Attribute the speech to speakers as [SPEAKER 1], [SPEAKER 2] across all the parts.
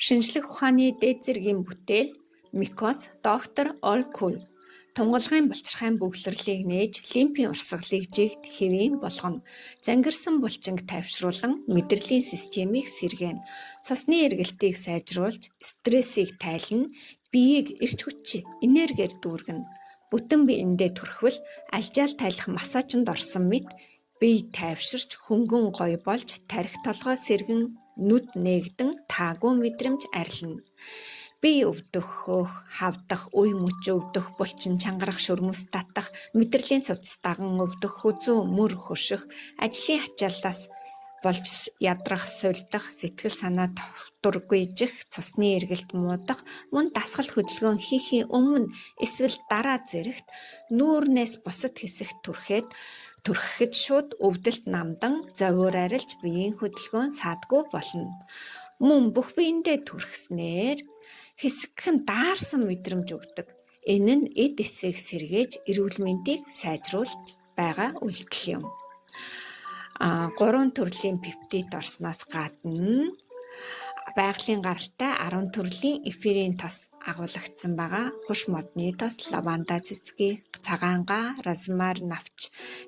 [SPEAKER 1] Шинжлэх ухааны дээд зэргийн бүтээл Микос доктор Олкул тунгалгын булчирхайн бөглөрлийг нээж лимфийн урсгалыг жигд хэвийн болгоно. Зангирсан булчинг тайвшруулан мэдрэлийн системийг сэргээнэ. Цусны эргэлтийг сайжруулж стрессийг тайлна, биеийг эрч хүч энергиэр дүүргэнэ. Бүтэн биендээ түрхвэл алжаал тайлах массажинд орсон мэт бие тайвширч хөнгөн гоё болж тархи толгой сэргэн нүд нээгдэн таагүй мэдрэмж арилна. Бие өвдөх, хавдах, үе мөч өвдөх, булчин чангарах, шөрмөс татах, мэдрэлийн судас даган өвдөх, хүзүү мөр хөших, ажлын ачааллаас болж ядрах, сулдах, сэтгэл санаа товтургүйжих, цусны эргэлт муудах, мөн дасгал хөдөлгөөн хийхийн өмнө эсвэл дараа зэрэгт нүүрнээс бусад хэсэгт түрхэхэд шууд өвдөлт намдан зовиор арилж биеийн хөдөлгөөн саадгүй болно. Мөн бүх биендээ түрхснээр хэсэгхэн даарсан мэдрэмж өгдөг. Энэ нь эд эсвийг сэргээж эрүүл мэндийг сайжруулж байгаа үйлдэл юм. 3 төрлийн пептид орсноос гадна байгалийн гаралтай 10 төрлийн эфирийн тос агуулгдсан байгаа. Хуш модны тос, лаванда цэцгий, цагаангаа, розмари навч,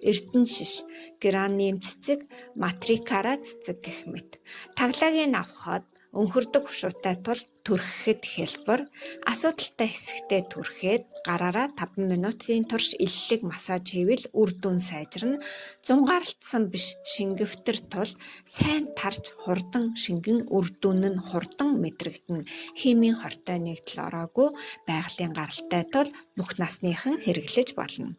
[SPEAKER 1] эрдэнэ шиш, гераниум цэцэг, матрикара цэцэг гэх мэт. Таглагийг авахад өнхөрдөг хушуутай тул түрхэхэд хялбар, асуудалтай хэсэгтээ түрхээд гараараа 5 минутын турш иллэг массаж хийвэл үр дүн сайжирна. Зунгаарлагдсан биш шингэвтэр тул сайн тарж хурдан шингэн үр дүн нь хурдан мэдрэгдэнэ. Химийн хортой нэгдэл ороогүй байгалийн гаралтай тул бүх насныхан хэрэглэж болно.